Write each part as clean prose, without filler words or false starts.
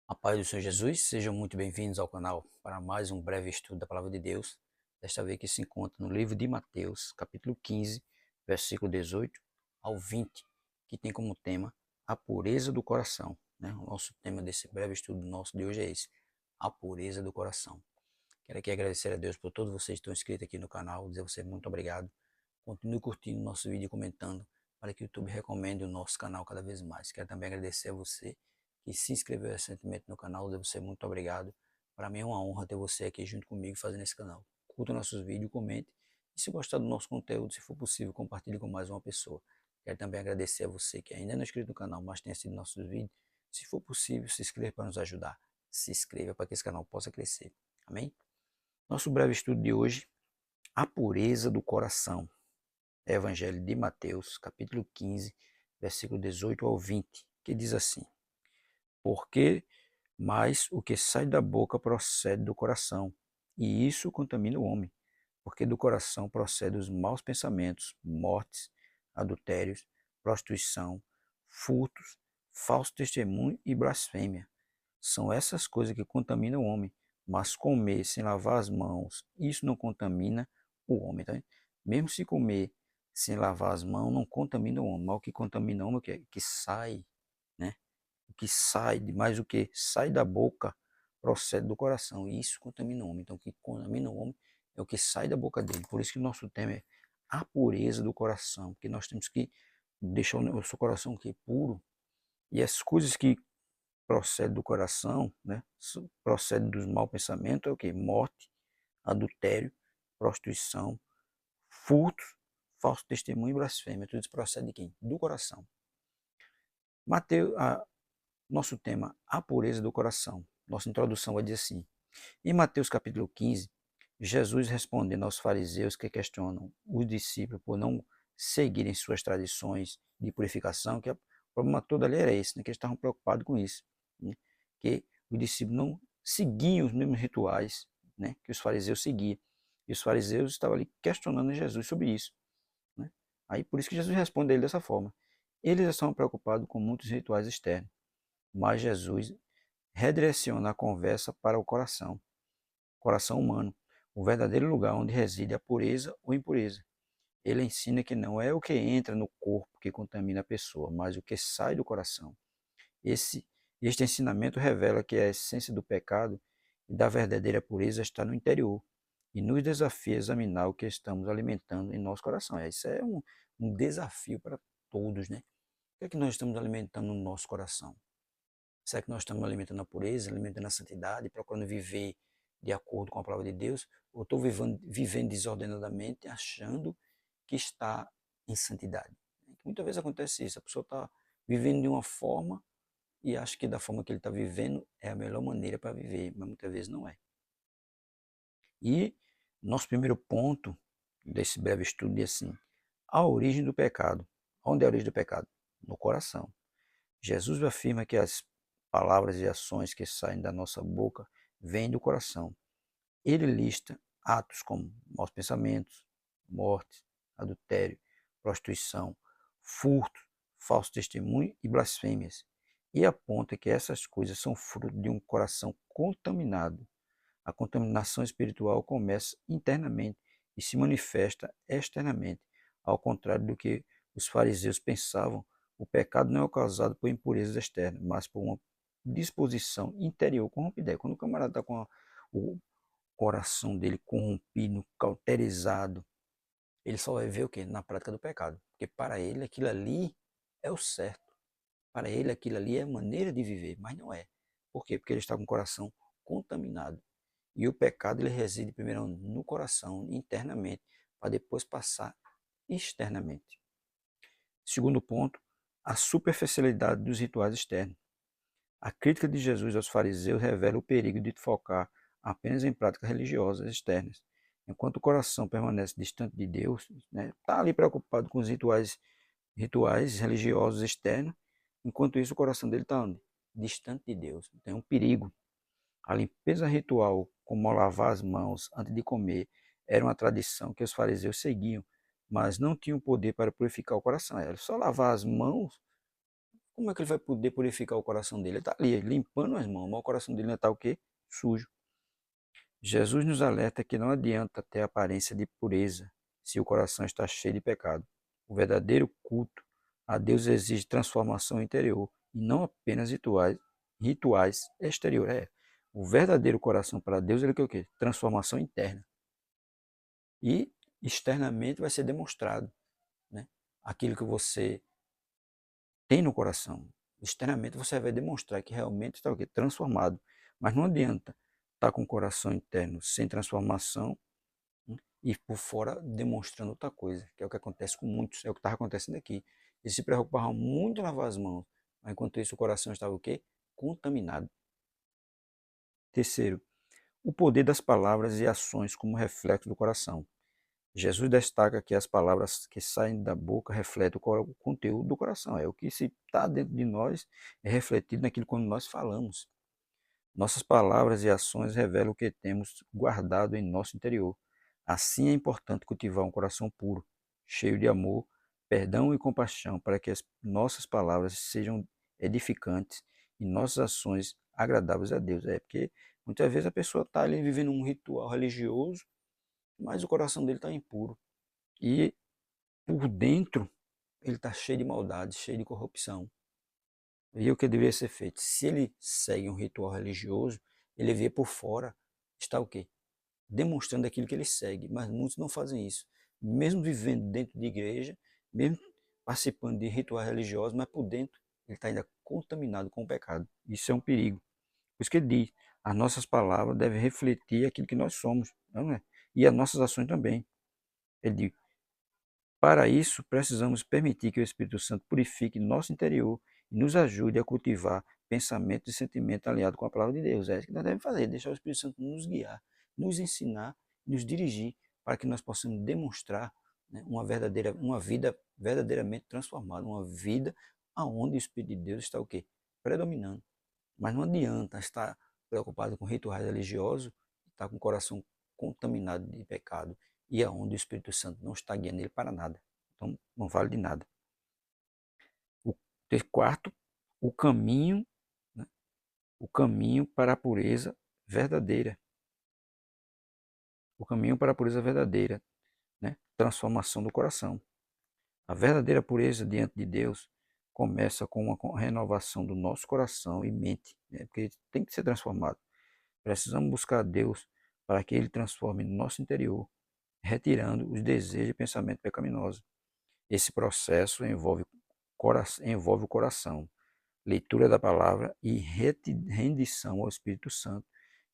A paz do Senhor Jesus, sejam muito bem-vindos ao canal para mais um breve estudo da Palavra de Deus. Desta vez que se encontra no livro de Mateus, capítulo 15, versículo 18 ao 20, que tem como tema a pureza do coração. O nosso tema desse breve estudo nosso de hoje é esse, a pureza do coração. Quero aqui agradecer a Deus por todos vocês que estão inscritos aqui no canal, dizer a você muito obrigado. Continue curtindo o nosso vídeo e comentando para que o YouTube recomende o nosso canal cada vez mais. Quero também agradecer a você que se inscreveu recentemente no canal, dizer a você muito obrigado. Para mim é uma honra ter você aqui junto comigo fazendo esse canal. Curta nossos vídeos, comente e se gostar do nosso conteúdo, se for possível, compartilhe com mais uma pessoa. Quero também agradecer a você que ainda não é inscrito no canal, mas tem assistido nossos vídeos. Se for possível, se inscreva para nos ajudar. Se inscreva para que esse canal possa crescer. Amém? Nosso breve estudo de hoje, a pureza do coração. Evangelho de Mateus, capítulo 15, versículo 18 ao 20, que diz assim: Porque mais o que sai da boca procede do coração, e isso contamina o homem, porque do coração procedem os maus pensamentos, mortes, adultérios, prostituição, furtos, falso testemunho e blasfêmia. São essas coisas que contaminam o homem, mas comer sem lavar as mãos, isso não contamina o homem. Tá? Mesmo se comer sem lavar as mãos, não contamina o homem, mas o que contamina o homem é o que sai, né? O que sai, mais o que sai da boca procede do coração, e isso contamina o homem. Então, o que contamina o homem é o que sai da boca dele. Por isso que o nosso tema é a pureza do coração, porque nós temos que deixar o nosso coração que puro, e as coisas que procedem do coração, né, procedem dos maus pensamentos, é o que? Morte, adultério, prostituição, furtos, falso testemunho e blasfêmia. Tudo isso procede de quem? Do coração. Mateus, nosso tema, a pureza do coração. Nossa introdução vai dizer assim: em Mateus capítulo 15, Jesus respondendo aos fariseus que questionam os discípulos por não seguirem suas tradições de purificação, que o problema todo ali era esse, né, que eles estavam preocupados com isso, né, que os discípulos não seguiam os mesmos rituais, né, que os fariseus seguiam. E os fariseus estavam ali questionando Jesus sobre isso. Né? Aí por isso que Jesus responde a ele dessa forma. Eles estavam preocupados com muitos rituais externos, mas Jesus redireciona a conversa para o coração humano, o verdadeiro lugar onde reside a pureza ou impureza. Ele ensina que não é o que entra no corpo que contamina a pessoa, mas o que sai do coração. Este ensinamento revela que a essência do pecado e da verdadeira pureza está no interior e nos desafia a examinar o que estamos alimentando em nosso coração. Isso é um desafio para todos, né? O que nós estamos alimentando no nosso coração? Será que nós estamos alimentando a pureza, alimentando a santidade, procurando viver de acordo com a palavra de Deus? Ou estou vivendo desordenadamente, achando que está em santidade? Muitas vezes acontece isso, a pessoa está vivendo de uma forma e acha que da forma que ele está vivendo é a melhor maneira para viver, mas muitas vezes não é. E nosso primeiro ponto desse breve estudo é assim, a origem do pecado. Onde é a origem do pecado? No coração. Jesus afirma que as palavras e ações que saem da nossa boca vêm do coração. Ele lista atos como maus pensamentos, morte, adultério, prostituição, furto, falso testemunho e blasfêmias. E aponta que essas coisas são fruto de um coração contaminado. A contaminação espiritual começa internamente e se manifesta externamente. Ao contrário do que os fariseus pensavam, o pecado não é causado por impurezas externas, mas por uma disposição interior corrompida. Quando o camarada está com o coração dele corrompido, cauterizado, ele só vai ver o quê? Na prática do pecado. Porque para ele aquilo ali é o certo. Para ele aquilo ali é a maneira de viver, mas não é. Por quê? Porque ele está com o coração contaminado. E o pecado ele reside primeiro no coração, internamente, para depois passar externamente. Segundo ponto, a superficialidade dos rituais externos. A crítica de Jesus aos fariseus revela o perigo de focar apenas em práticas religiosas externas. Enquanto o coração permanece distante de Deus, está ali preocupado com os rituais religiosos externos, enquanto isso o coração dele está distante de Deus. Então é um perigo. A limpeza ritual, como lavar as mãos antes de comer, era uma tradição que os fariseus seguiam, mas não tinham poder para purificar o coração. Era só lavar as mãos, como é que ele vai poder purificar o coração dele? Ele está ali, limpando as mãos, mas o coração dele ainda está o quê? Sujo. Jesus nos alerta que não adianta ter aparência de pureza se o coração está cheio de pecado. O verdadeiro culto a Deus exige transformação interior e não apenas rituais exteriores. O verdadeiro coração para Deus ele quer o quê? Transformação interna. E externamente vai ser demonstrado, né? Aquilo que você tem no coração. Externamente você vai demonstrar que realmente está o quê? Transformado. Mas não adianta estar com o coração interno sem transformação, né? E por fora demonstrando outra coisa, que é o que acontece com muitos, é o que estava acontecendo aqui. Eles se preocupavam muito em lavar as mãos, mas enquanto isso o coração estava o quê? Contaminado. Terceiro, o poder das palavras e ações como reflexo do coração. Jesus destaca que as palavras que saem da boca refletem o conteúdo do coração. É o que se está dentro de nós é refletido naquilo quando nós falamos. Nossas palavras e ações revelam o que temos guardado em nosso interior. Assim é importante cultivar um coração puro, cheio de amor, perdão e compaixão, para que as nossas palavras sejam edificantes e nossas ações agradáveis a Deus. É porque muitas vezes a pessoa está ali vivendo um ritual religioso, mas o coração dele está impuro. E por dentro ele está cheio de maldade, cheio de corrupção. E o que deveria ser feito? Se ele segue um ritual religioso, ele vê por fora, está o quê? Demonstrando aquilo que ele segue, mas muitos não fazem isso. Mesmo vivendo dentro de igreja, mesmo participando de rituais religiosos, mas por dentro ele está ainda contaminado com o pecado. Isso é um perigo. Por isso que ele diz, as nossas palavras devem refletir aquilo que nós somos, não é? E as nossas ações também. Ele diz, para isso, precisamos permitir que o Espírito Santo purifique nosso interior e nos ajude a cultivar pensamentos e sentimentos alinhados com a palavra de Deus. É isso que nós devemos fazer, deixar o Espírito Santo nos guiar, nos ensinar, nos dirigir, para que nós possamos demonstrar, né, uma vida verdadeiramente transformada, uma vida aonde o Espírito de Deus está o quê? Predominando. Mas não adianta estar preocupado com rituais religiosos, estar com o coração contaminado de pecado e aonde o Espírito Santo não está guiando ele para nada. Então não vale de nada. O quarto, o caminho, né? O caminho para a pureza verdadeira. O caminho para a pureza verdadeira, né? Transformação do coração. A verdadeira pureza diante de Deus começa com uma renovação do nosso coração e mente, né? Porque tem que ser transformado. Precisamos buscar a Deus para que Ele transforme nosso interior, retirando os desejos e pensamentos pecaminosos. Esse processo envolve o coração, leitura da palavra e rendição ao Espírito Santo,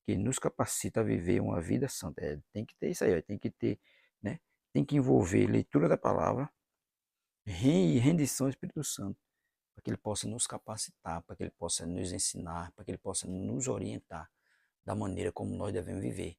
que nos capacita a viver uma vida santa. Tem que ter isso aí, tem que ter, né? Tem que envolver leitura da palavra e rendição ao Espírito Santo, para que ele possa nos capacitar, para que ele possa nos ensinar, para que ele possa nos orientar da maneira como nós devemos viver.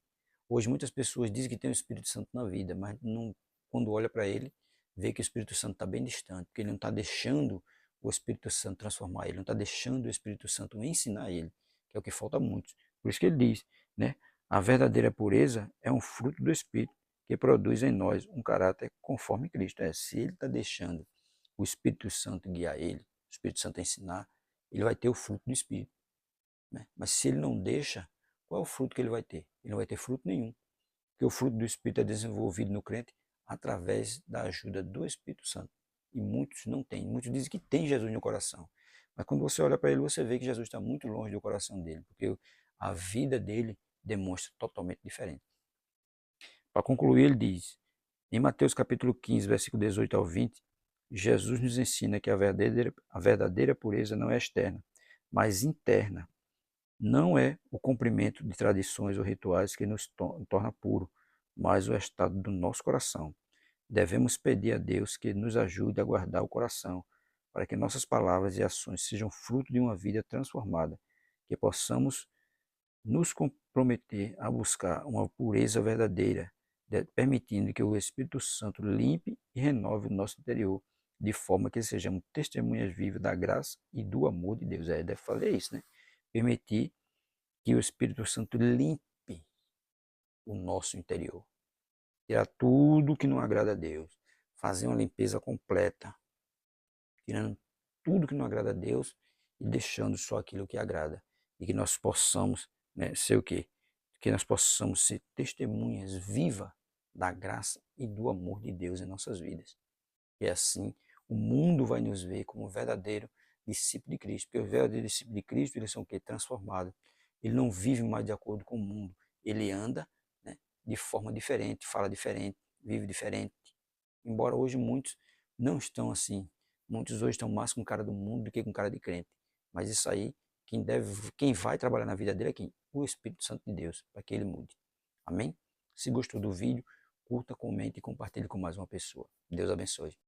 Hoje muitas pessoas dizem que tem o Espírito Santo na vida, mas não, quando olha para ele, vê que o Espírito Santo está bem distante, porque ele não está deixando o Espírito Santo transformar ele, não está deixando o Espírito Santo ensinar ele, que é o que falta muito. Por isso que ele diz, né? A verdadeira pureza é um fruto do Espírito que produz em nós um caráter conforme Cristo. Se ele está deixando o Espírito Santo guiar ele, o Espírito Santo ensinar, ele vai ter o fruto do Espírito, né? Mas se ele não deixa, qual é o fruto que ele vai ter? Ele não vai ter fruto nenhum. Porque o fruto do Espírito é desenvolvido no crente através da ajuda do Espírito Santo. E muitos não têm. Muitos dizem que tem Jesus no coração. Mas quando você olha para ele, você vê que Jesus está muito longe do coração dele. Porque a vida dele demonstra totalmente diferente. Para concluir, ele diz, em Mateus capítulo 15, versículo 18 ao 20, Jesus nos ensina que a verdadeira pureza não é externa, mas interna. Não é o cumprimento de tradições ou rituais que nos torna puro, mas o estado do nosso coração. Devemos pedir a Deus que nos ajude a guardar o coração, para que nossas palavras e ações sejam fruto de uma vida transformada, que possamos nos comprometer a buscar uma pureza verdadeira, permitindo que o Espírito Santo limpe e renove o nosso interior, de forma que sejamos testemunhas vivas da graça e do amor de Deus. Deve fazer isso, né? Permitir que o Espírito Santo limpe o nosso interior, tirar tudo que não agrada a Deus, fazer uma limpeza completa, tirando tudo que não agrada a Deus e deixando só aquilo que agrada. E que nós possamos, né, ser o quê? Que nós possamos ser testemunhas vivas da graça e do amor de Deus em nossas vidas. E assim o mundo vai nos ver como verdadeiro discípulo de Cristo. Porque os verdadeiros discípulos de Cristo, eles são o quê? Transformados. Ele não vive mais de acordo com o mundo. Ele anda, né, de forma diferente, fala diferente, vive diferente. Embora hoje muitos não estão assim. Muitos hoje estão mais com cara do mundo do que com cara de crente. Mas isso aí, quem vai trabalhar na vida dele é quem? O Espírito Santo de Deus, para que ele mude. Amém? Se gostou do vídeo, curta, comente e compartilhe com mais uma pessoa. Deus abençoe.